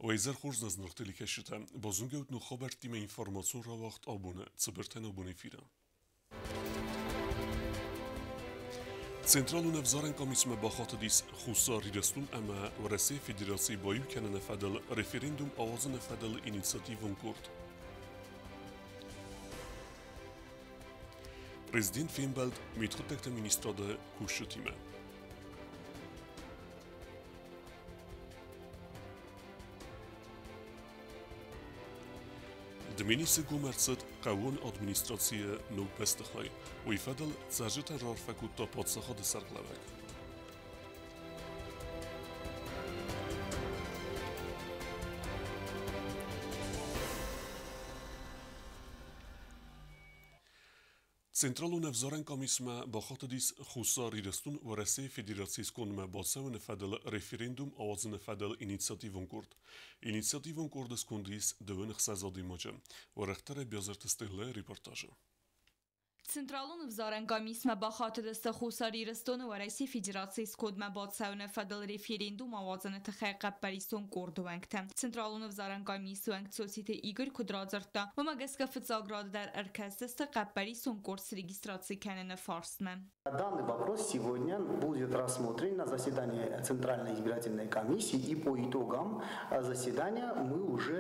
ویزر خورز از نقطه کشیده بازونگوت نو خبر تیم اینفورماسیون را وقت آبونه صبرتن آبونه فیرم. Centralul nevzaren komisme baxatıdis xusari restun ama ورسه فدراسی بایو کنن فدل referendum avazın fedel inisiyativun kurd. Prezident Feinbald mitxutekte ministrada kuşutime. Dminisi gumercet qawun administrasiya nu pestixay u ifadal tsažita rarfakutta podsaxad sarglavak. Centralul nevzaren komisme baxatıdis xusari restun ورسه فدراسیس کنمه باسون فدل referendum avazın fedel inisiyativun kurd. İnisiyativun kurdes kundis dövün xsazadi maçı. ورختر بیازرتستهله reportajı. Centralul nevzaren komisme baxatıdis xusari restun ورسه فدراسیس کنمه باسون فدل referendum avazın تخیق پریسون kurd وانگتم. Centralul nevzaren komisme وانگت سوسیت ایگر کدرازرتا و مگسک فتزاگراد در ارکستست قپریسون kurd с регистрацией канена фарсмен. Данный вопрос сегодня будет рассмотрен на заседании Центральной избирательной комиссии, и по итогам заседания мы уже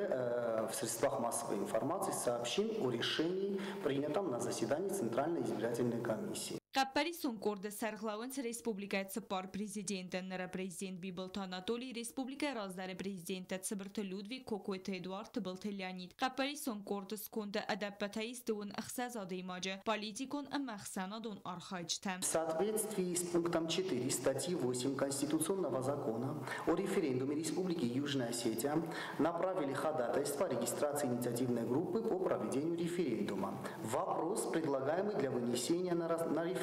в средствах массовой информации сообщим о решении, принятом на заседании Центральной избирательной комиссии. Qappariston kurd serxlavans Respublikayet Spar prezidenten nara prezident Bibolt Anatoliy Respublika razdar prezidentet Sibirt Ludwig Kokoyt Eduard Bilt Leonid. Qappariston kurd skunda adaptatayis дун ахсазады имаджа политикон амахсана дун архайчтам. В соответствии с пунктом 4 статьи 8 Конституционного закона о референдуме Республики Южная Осетия направили ходатайство о регистрации инициативной группы по проведению референдума. Вопрос, предлагаемый для вынесения на референдум.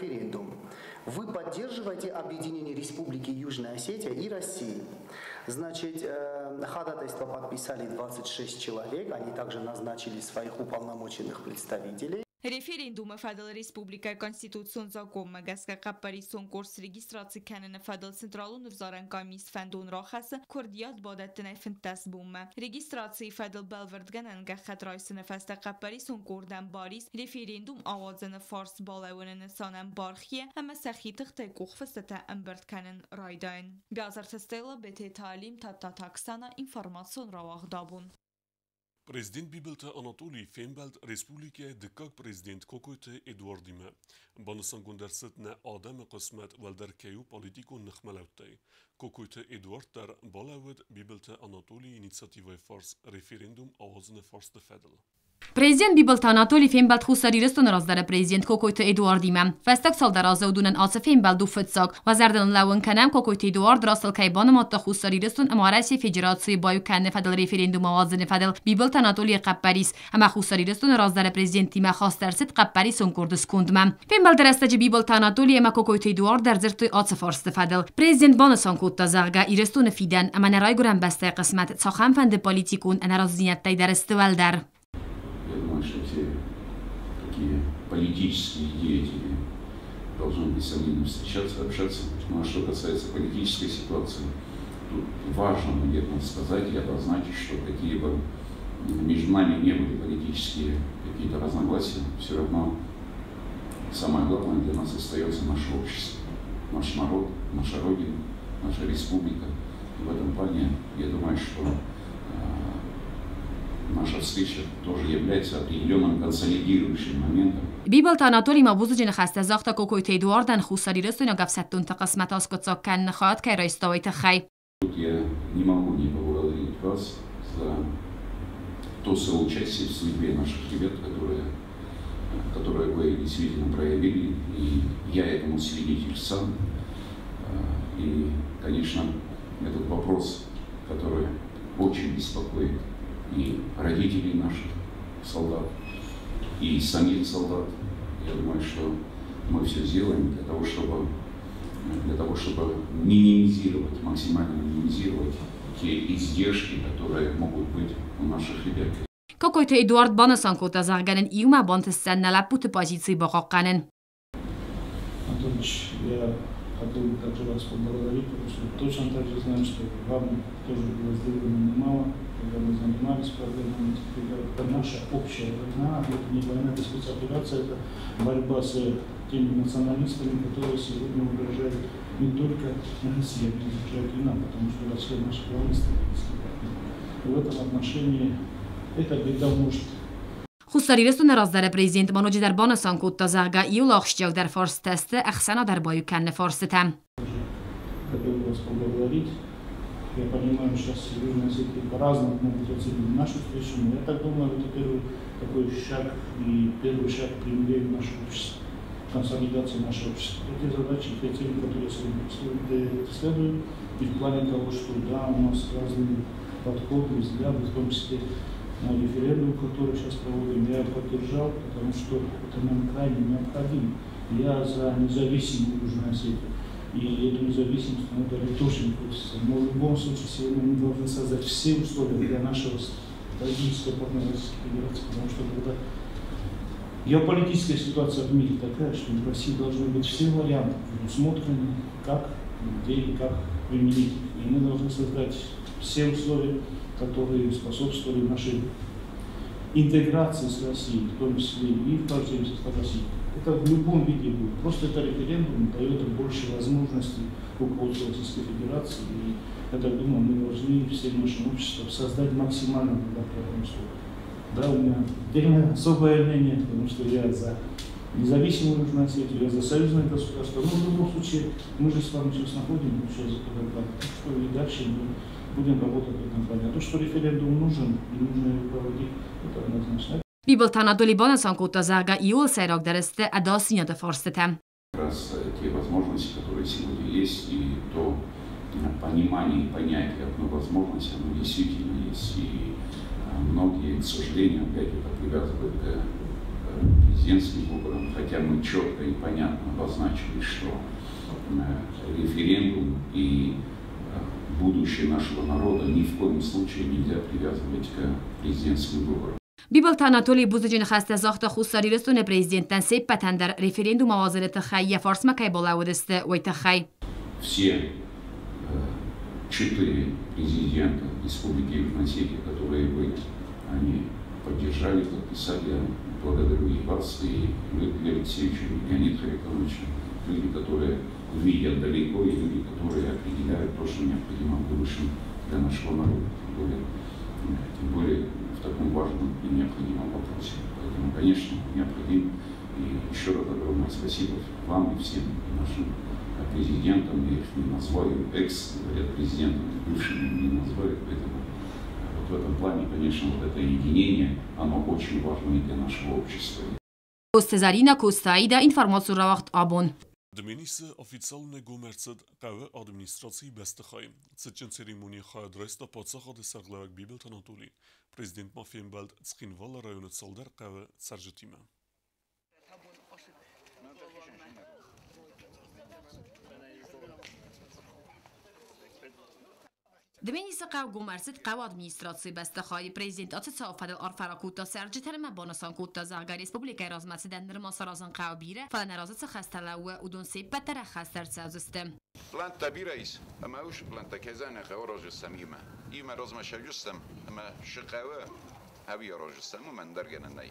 Вы поддерживаете объединение Республики Южная Осетия и России. Значит, ходатайство подписали 26 человек, они также назначили своих уполномоченных представителей. Referendum Federal Respublika Konstitutsiyon zakon megaska Qappariston kurs registracji kanene Federal Centralul nevzaren komis fendun raxas kurdiyat badetine fintas bumme. Registracji Federal belverdganen gachat raisine feste Qappariston kurdan baris referendum avazını fars balawının sanen barxiye ama saxitıq kuch festete embertkanen raydayn. Biazar testela bete talim tatta taksana informasyon ravagdabun. Prezident Bibolt Anatoliy Feinbald Respublikaya dikak prezident Kokoyt Eduard ime. Banısan gönderset ne adam qismat veldar kayu politiko nıxmalawtay. Kokoyt Eduard dar balawed Bibolt Anatoliy inisiyativa fars referendum avazını fars de fedel. Prezident Bibolt Anatoliy Feinbald xusari restun razdar prezident Kokoyt Eduard ime. Festak sal dar azawdunan as Feinbald du fıtsak. Wazardan lawın kanam Kokoyt Eduard rasıl kayban matta xusari restun amarasi federatsiya bayu kanne fedel referendum avazını fedel Bibolt Anatoliy Qapparis ama xusari restun razdar prezident ime xastar sit Qapparison kurd skundmam. Feinbald rastaji Bibolt Anatoliy ama Kokoyt Eduard dar zirti as fars fedel. Prezident banasan kutta zagga irestun fidan ama naray guran basta qismat saxam fende politikun ana razziniyatay dar istiwaldar. Что все такие политические деятели должны быть со мной встречаться, общаться. Ну а что касается политической ситуации, тут важно, наверное, сказать и обозначить, что какие бы между нами не были политические какие-то разногласия, все равно самое главное для нас остается наше общество, наш народ, наша Родина, наша республика. И в этом плане я думаю, что наша встреча тоже является определенным консолидирующим моментом. Bibolt Anatoliy mabuzujin xasta zaxta Kokoyt Eduardan xusari restun gafsattun taqasmat askotsak kan naxat kay raistawayt khay. Тут я не могу не поблагодарить вас за то соучастие в судьбе наших ребят, которые вы действительно проявили, и я этому свидетель сам. И, конечно, этот вопрос, который очень беспокоит и родителей наших солдат, и самих солдат. Я думаю, что мы все сделаем для того, чтобы минимизировать, максимально минимизировать те издержки, которые могут быть у наших ребят. Kokoyt Eduard banasan kota zarganen iuma bantessenna la put позиции бaqaqqanen. Анатольевич, я хотел бы как раз поблагодарить, потому что точно так же знаю, что вам тоже было сделано немало. когда мы занимались проблемами этих ребят. Это наша общая война, это не война, это спецоперация, это борьба с теми националистами, которые сегодня угрожают не только России, но угрожают и нам, потому что Россия наша главная стратегическая партнер. И в этом отношении эта беда может. Хуссариристون رازدار پرزیدنت مانوجی در بانسان کود تا زاگا ایول آخشتیاگ در فارس تسته اخسانا در بایو کن فارس تم. Хотел бы вас поблагодарить. Я понимаю, сейчас Южная Осетия по-разному могут оценить нашу встречу, но я так думаю, это первый такой шаг и первый шаг к примирению нашего общества, консолидации нашего общества. Эти задачи, те цели, которые следуют, и в плане того, что да, у нас разные подходы, взгляды, в том числе на референдум, который сейчас проводим, я поддержал, потому что это нам крайне необходимо. Я за независимую Южную Осетию. И эту независимость надо тоже не хочется. Но в любом случае сегодня мы должны создать все условия для нашего стратегического партнера Российской Федерации, потому что когда геополитическая ситуация в мире такая, что в России должны быть все варианты предусмотрены, как, где и как применить. И мы должны создать все условия, которые способствовали нашей интеграции с Россией, в том числе и вхождению в состав России. Это в любом виде будет. Просто это референдум дает больше возможностей руководству Российской Федерации. И я так думаю, мы должны всем нашим обществом создать максимально благоприятные условия. Да, у меня отдельное особое мнение, потому что я за независимую Южную Осетию, я за союзное государство. Но в любом случае, мы же с вами сейчас находимся в этом плане. Так что и дальше мы будем работать в этом плане. А то, что референдум нужен и нужно его проводить, это однозначно. Библ Долибанасан код та зага иол сайрак дересте адасиня да форстете. Как раз те возможности, которые сегодня есть, и то понимание и понятие одной возможности, оно действительно есть. И многие, к сожалению, опять это привязывают к президентским выборам, хотя мы четко и понятно обозначили, что референдум и будущее нашего народа ни в коем случае нельзя привязывать к президентским выборам. بیبل تاناتولی بوزجین خسته زاخت خوصاری رستون پریزیدنتن سیپتن در رفرندوم آوازل تخیی فارس مکای بالاودست و تخیی. Все 4 президента Республики Южная Осетия, которые были, они поддержали, подписали. Я благодарю и вас, и Дмитрия Алексеевича, и Леонида Харитоновича, люди, которые видят далеко, и люди, которые определяют то, что необходимо в будущем для нашего народа. Тем более в таком важном и необходимом вопросе. Поэтому, конечно, необходим. И еще раз огромное спасибо вам и всем нашим президентам. Я их не называю экс-президентами, бывшими не называю. Поэтому вот в этом плане, конечно, вот это единение, оно очень важно и для нашего общества. Cezarina Costaida informațu rawacht abon. د منیسه офیциالne gomercet قوه administracji bestixay. Цечен церемонии хай драйста пацаха де сарглавак Библ Танатоли. Президент Мафенбалд Цхинвала районы Цалдар قوه саржетима. دمینیس قو گومرسد قو ادمینستراسی بستخای پرزیدنت آتسا فدل آرفراکوتا سرجتر مبانسان کوتا زاگر ریسپوبلیکای رازمت دندر ماسرازان قو بیره فلن رازت خستلو ودون سیب بتر خستر سازستم. Planta bireis, ama ush planta kezana khawraj samima. Ima rozmasha justam, ama shiqawa hawi rajustam man dargan nay.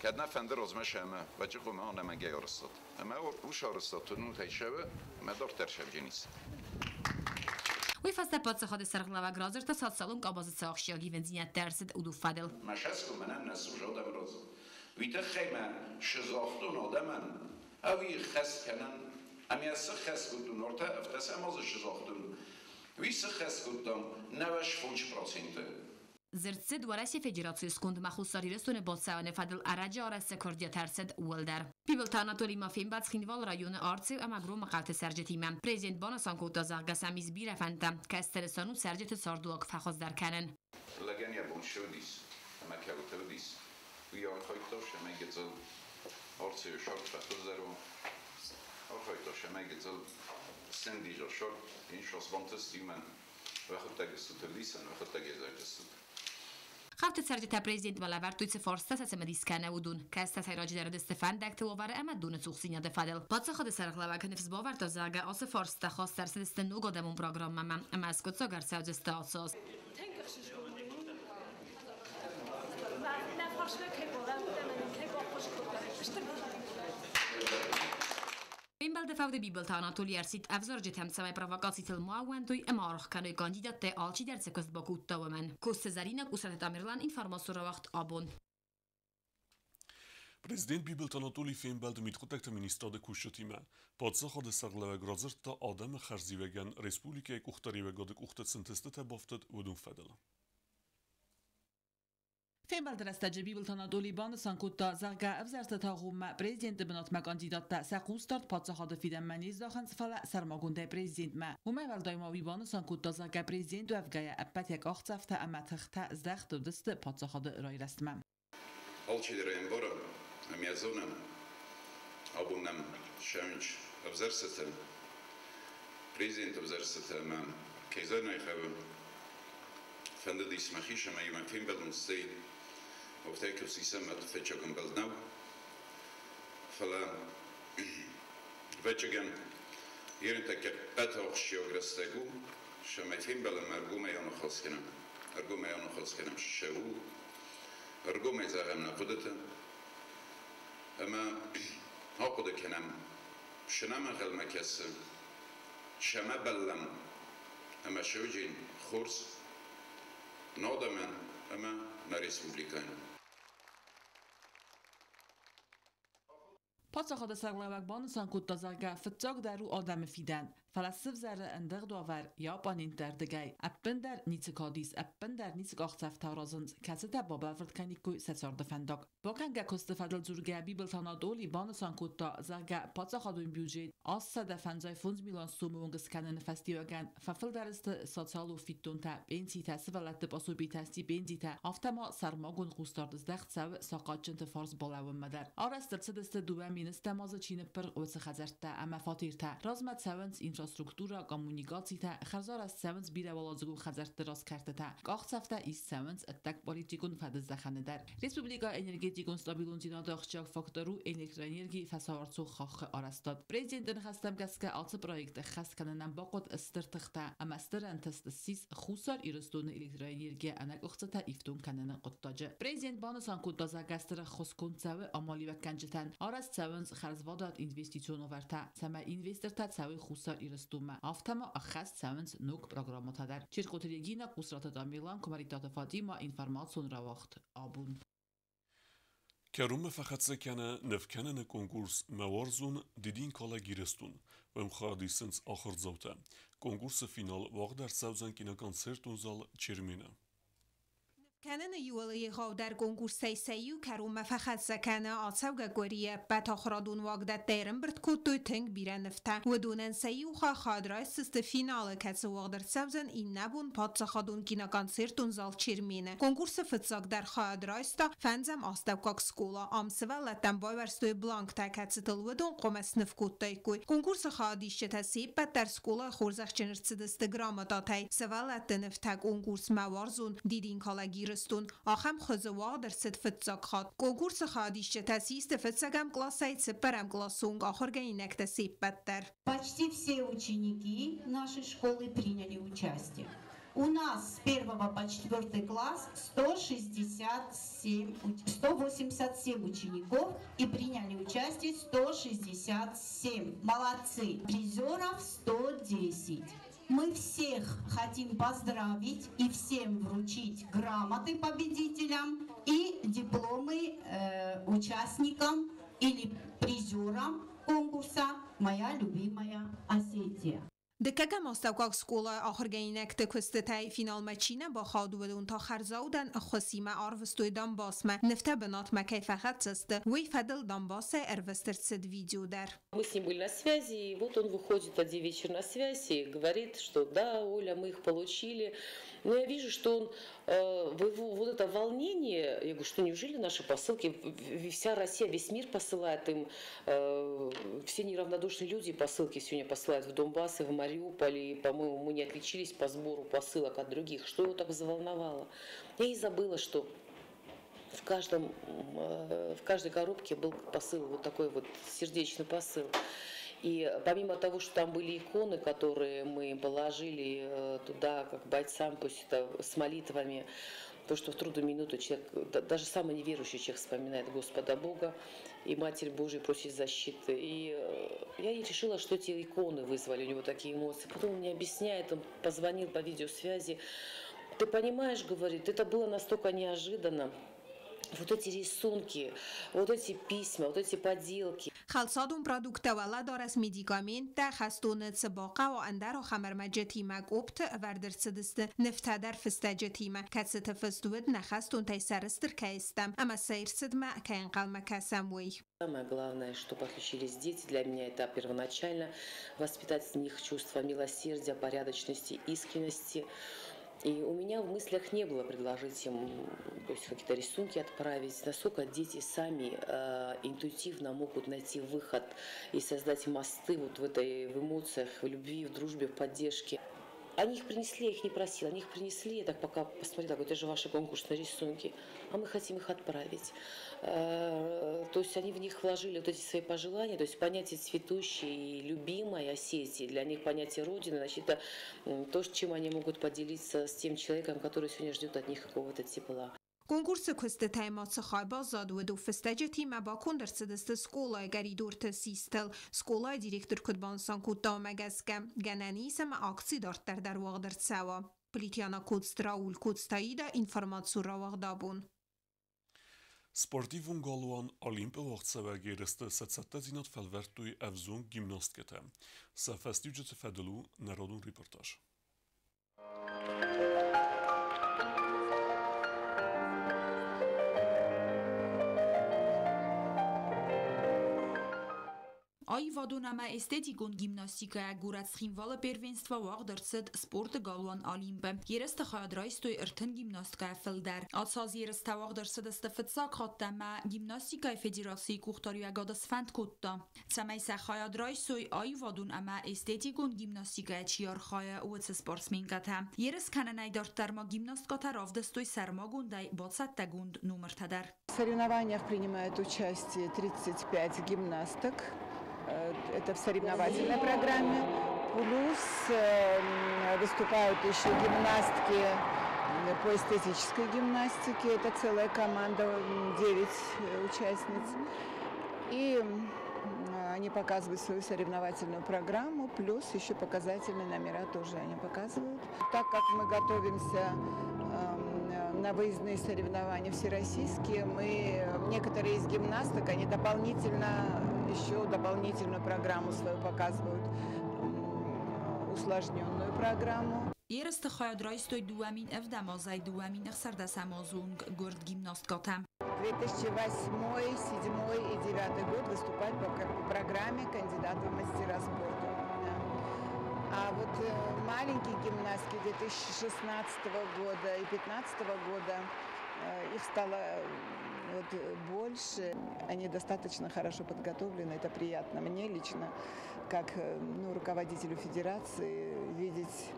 Kadna fand rozmasha ama wajqu ma ana magay rastat. Ama ush rastat nu tayshawa ma doktor shavjinis. وی فست پات خود سرخلا و گرازر تا سات سالون قاباز ساخشیاگی ونزینت درصد ودو فدل. مشاسکو منن نسوجا دم راز. ویت خیمه شزاختون آدمن. اوی خس کنن. امیاس خس کدوم ارتا افتاس اماز شزاختون. ویس خس کدوم 95%. زرتسد ورسی فدراسیون سکند مخصوصی رسون بادسان فدل ارجع آرست کردیا ترسد ولدر. بیبل تاناتولی مافین بعد خینوال رایون آرتسی و مگروم قلت سرجتیمم. پرزیدنت بانسان کوتا زاگ سمیز بی رفندم که استرسانو سرجت ساردوک فخاز در کنن. لگنیا بونشودیس، اما کاوتودیس. ویا خیلی شمایگزل آرتسی شرط فخوزرو. خیلی شمایگزل سندیجا شرط این شخص بانتستیمن. وقت تجسوتلیسن وقت تجسوت. خفت سرجت پرزیدنت ولی ورد توی فارسته سم دیسکنه ودون که است سیراج درد استفان دکت و وره امد دون سوخسینیا دفدل. باز خود سرخلا و کنفس باور تا زاگ آس فارسته خواست درصد استنو قدمون پروگرام مم اما اسکوت ساگر سوجست آساس. Фембалд фавд бибелта Анатолий Арсит авзор жетем самай провокаций тел муавен той эмарх каной кандидат те алчи дерце кост бакут тавмен. Кост Зарина кусрат Амирлан информацию вахт абон. Президент Бибелт Анатолий Фембалд mitgeteilte ministra de kushotime. Պատսախը դեսաղլավը գրազրտը ադամը խարզիվեգան ռեսպուլիկայի կուխտարիվեգոդը կուխտացնտստը բոֆտդ ոդուն ֆեդել. Фембалд растаджи Бибелт Анатолий Бан санкутта зарга авзарта тагумма президент бинатма кандидатта сакустарт պատսախը фидеммани заханс фала сармагунде президентма. Умайвал даймави Бан санкутта зарга президент авгая аппатек ахцафта аматхта захт дست պատсախը райрастма. Alçilerin bora amyazonam abunam şanç avzarsatan prezident avzarsatan kayzana yakhab fanda dismakhish ma yman Fembald stay وفتاكر سيسمة فتشكن بلدناو فلا فتشكن يرنتك أتوق شيوغرستاغو شما Fembald مرغوما يانو خلصكنا أرغوما يانو خلصكنا شاو أرغوما يزاغمنا قدتا أما هاقود كنام شنما غلما كسر شما بلم أما شوجين خورس نادما أما ناريسبوبليكان پادشاه سرگلوک بان سانکوت دازرگه فتاق درو آدم فیدن فلسف زره اندق داور یا بانین دردگی اپن در نیت کادیس اپن در نیت آختف تارازند کسی تبابل فرد کنیکوی سر دفندق با کنگه کست فدل زورگه بیبل تانادولی بان سانکوت دازرگه پادشاه دویم بیوجید آس دفنزای 5 میلیون سومونگس کنن فستیوگن ففل درست ساتسالو فیتون تا بینسی تا سوالت باسو بیتستی بینزی تا آفتما سرماگون قوستارد زدخت سو ساقاچنت فارس بالاون مدر آرست سدست دوم Стамаза Чины пер оцехазерта, ама фатирта. Размат севенс инфраструктура, коммуникацита, хазар севенс бире волазгу хазерта раз картата. Гахцафта из севенс аттак политикун фадзаханедар. Республика энергетикун стабилун зинадахчак фактору электроэнергии фасаварцу хах арастад. Президент хастам гаска алты проект хас кананам бақот стыртыхта, ама стырантаст сис хусар ирстун электроэнергия анак ухцата ифтун канана qottaja. Президент банасан куддаза гастра хоскунцаве амали ва канжтан. Араст سوانس خرزوادات اینوستیچون آورده. سما اینوستر تا سوی خوسا ایرستومه. آفتما آخست سوانس نوک پروگرامات در. چرخوتریگینا قصرات دامیلان کمریتات فادیما اینفرماسیون روخت آبون. كروم فقط سكانة نفكانة كونكورس موارزون ديدين كالا جيرستون ومخادي سنس آخر زوتا. كونكورس فينال واقدر سوزن كنا كونسرتون زال چرمينه. کنن یولی غاو در کنکورس سیو کروم فقط سکنه آسوگ گوریه بتاخرادون واقدت دیرن برد کتوی تنگ بیره نفته و دونن سیو خادرای سست فینال کس واقدر سوزن این نبون پادس خادون کینا کنسرتون زال چرمینه کنکورس فتساک در خادرایستا فنزم آستوکاک سکولا آمسوالتن بای ورستوی بلانک تا کتستل و دون قمس نفکوت کوی کنکورس خادیشه تسیب بد در سکولا خورزخ چنرسدست گراماتاتای سوالت نفته کنکورس موارزون دیدین کالاگی رستون آخم خزوار در ست فتساق خاد کنکورس خادیشه تاسیست فتساقم классайт сепарам классунг ахоргайнек тасип баттар. Почти все ученики нашей школы приняли участие. У нас с 1 по 4 класс 187 учеников и приняли участие 167. Молодцы! Призеров 110. Мы всех хотим поздравить и всем вручить грамоты победителям и дипломы участникам или призерам конкурса «Моя любимая Осетия». دکه مستوکاک سکولا آخرگینک تکستای فینال مچینه با خادودون تا خرزاودن خصیمه آروستوی دانباسمه نفته بنات مکی فقط است وی فدل دانباسه اروسترسد ویدیو در. Мы с ним были на связи, и вот он выходит один вечер на связь и говорит, что да, Оля, мы их получили. Но я вижу, что он, вот это волнение, я говорю, что неужели наши посылки, вся Россия, весь мир посылает им, все неравнодушные люди посылки сегодня посылают в Донбасс и в Мариуполь, и, по-моему, мы не отличились по сбору посылок от других. Что его так заволновало? Я и забыла, что в каждой коробке был посыл, вот такой вот сердечный посыл. И помимо того, что там были иконы, которые мы положили туда, как бойцам, то есть это с молитвами, Потому что в трудную минуту человек, даже самый неверующий человек вспоминает Господа Бога и Матерь Божию, просит защиты. И я и решила, что эти иконы вызвали у него такие эмоции. Потом он мне объясняет, он позвонил по видеосвязи. Ты понимаешь, говорит, это было настолько неожиданно. Вот эти рисунки, вот эти письма, вот эти поделки. خلصادون produktavalla daras medikamenta khastone tsabaqa و اندر خمرمجتیمک opt verdertsidiste neftader festajetima katsete festued nakhastun tayserster kaistam ama seyrsidma kain qalma kasamwi. Самое главное, что подключились дети, для меня это первоначально воспитать в них чувство милосердия, порядочности, искренности. И у меня в мыслях не было предложить им, то есть какие-то рисунки отправить, насколько дети сами интуитивно могут найти выход и создать мосты вот в эмоциях, в любви, в дружбе, в поддержке. Они их принесли, я их не просила, они их принесли, я так пока посмотрела, это же ваши конкурсные рисунки, а мы хотим их отправить. То есть они в них вложили вот эти свои пожелания, то есть понятие цветущей и любимой Осетии, для них понятие Родины, значит, это то, чем они могут поделиться с тем человеком, который сегодня ждет от них какого-то тепла. Конкурс косте таймат خایبا زاد و دو فستجتی مباکن در سدست سکولا گریدور تسیستل سکولا دیرکتور کدبانسان کوتا مگسکم گننیس ما اکسی دارت در واقع در سوا پلیتیانا کودستراول کودستاییدا اینفورماتسو را واقع دابون. Sportivun galuan Olimpiavaqtsevergereste setsettezinat felvertui evzun gimnastkete. Se festügyete fedelu narodun reportaj. Այվադոնամա էստետիկոն գիմնաստիկայա գուրացխին վալը պերվենստվա վաղ դրցդ սպորտը գալուան ալիմբը։ Երստը խայադրայստոյ ըրթն գիմնաստկայա ֆլդար։ Ացած երստա վաղ դրցդ ստվծակ հատտամա գիմնաստիկայ ֆեդերացիի կուղտարյա գադասվանդ կոտտա։ Ցամայսա խայադրայստոյ այվադոնամա էստետիկոն գիմնաստիկայա չիար խայա ուծը սպորտսմենկաթա։ Երս կանանայ դարտարմա գիմնաստկաթա равдостоy сармагундай 20 гунд номер тадар. В соревнованиях принимает участие 35 гимнасток. Это в соревновательной программе. Плюс выступают еще гимнастки по эстетической гимнастике. Это целая команда, 9 участниц. И они показывают свою соревновательную программу, плюс еще показательные номера тоже они показывают. Так как мы готовимся на выездные соревнования всероссийские, некоторые из гимнасток, они дополнительную программу свою показывают, усложненную программу. Երստը խայադրայստոյ դուամին evdamazay դուամին ըխսարդասամազունг գորդ գիմնաստկատամ. 2008, 2007 и 2009 год выступать по программе кандидата в мастера спорта. А вот маленькие гимнастки 2016 года и 2015 года, их стало больше. Они достаточно хорошо подготовлены, это приятно мне лично, как руководителю федерации, видеть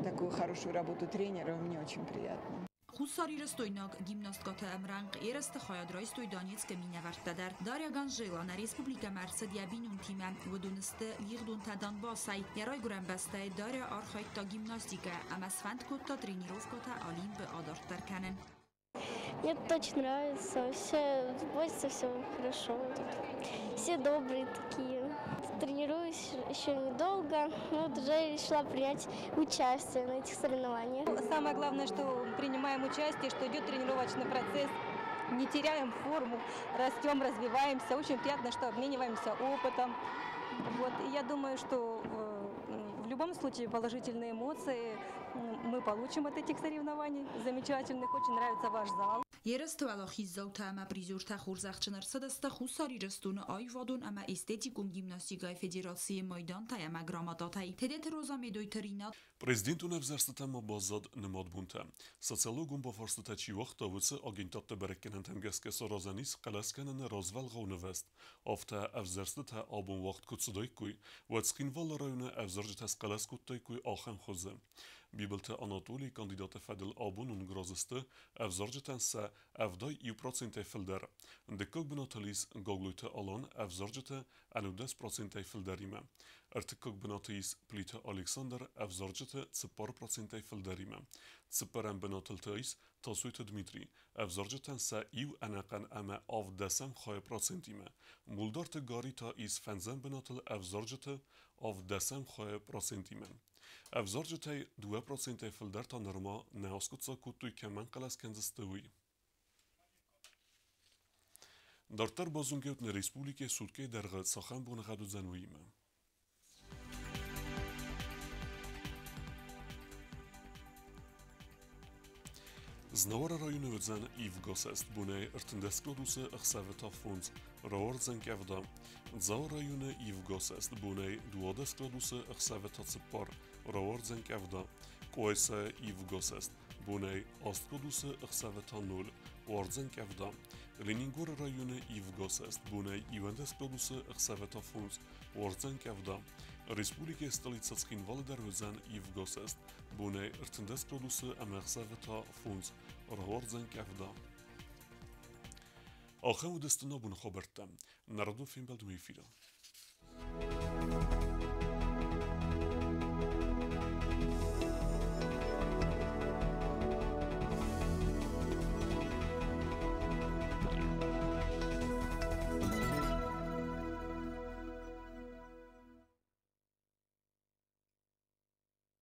такую хорошую работу тренера, мне очень приятно. Խուսարիրստոյնակ գիմնաստկաթը ամրանք երստը խայադրայստոյ Դոնեցկը մինավարտադար Դարյագան ժելանա Ռեսպուբլիկա Մարսադյաբինուն թիմը վդունստը լիղդուն տադան բասայ երայ գուրամբաստայ Դարյա արխայտա гимнастика ամասվանդ կոտտա тренировката Олимпы Адортарканен. Мне тут очень нравится, все возится, все хорошо. Все добрые такие. Тренируюсь еще недолго, но вот уже решила принять участие на этих соревнованиях. Самое главное, что принимаем участие, что идет тренировочный процесс, не теряем форму, растем, развиваемся. Очень приятно, что обмениваемся опытом. И я думаю, что в любом случае положительные эмоции мы получим от этих соревнований замечательных. Очень нравится ваш зал. Երստը ալախի զոթամա պրիզորտա խուրզախչնար սդստա խուսարի ռստունը այվադուն ամա էստետիկում գիմնաստիկայ ֆեդերացիի մայդան տայամա գրամատատայ թեդեթ ռոզա մեդոյթրինա Президентուն evzerstema bazad nemadbunte. Sociologun bafarstatachi waqtavutse agentatda berekenen temgeske sorazanis qalaskanene razval gaunevest. Afta evzerstata abun waqt kutsudaykui, watskin valarayne evzerjetas qalaskutaykuy axen khoze. Bibelte Anatoli kandidaten fedel abon und grozeste evzorgeten se evday iu procente filder. De kök benatalis goglute alan evzorgete aludes procente filderime. Kök benatis plite Alexander evzorgete cipar procente filderime. Ciparem benateltais tasuite Dmitri evzorgeten se iu anaqan ama av desem khaye procentime. Muldarte garita is fenzen benatel evzorgete av desem khaye procentime. Evzorgete 2% filder ta norma neoskutsa kutuj kemen qalas kenzestewi. Dartar bazungeut ne Respublike Sudke dergad saxan bun gadu zanwime. Znawara rajone wydzen Ivgosest bune rtendeskladuse achsaveta funds raor zenkevda. Zao rajone Ivgosest bune duodeskladuse achsaveta cepar raor zenkevda. Koese Ivgosest bune astkladuse achsaveta nul war zenkevda. Leningor rajone Ivgosest bune iwendeskladuse achsaveta funds war zenkevda. Respublike stolica Schinwalder wydzen Ivgosest bune rtendeskladuse amersaveta funds Rawarzen kevda. Alchem udestana bun khobertem. Narodu film bel du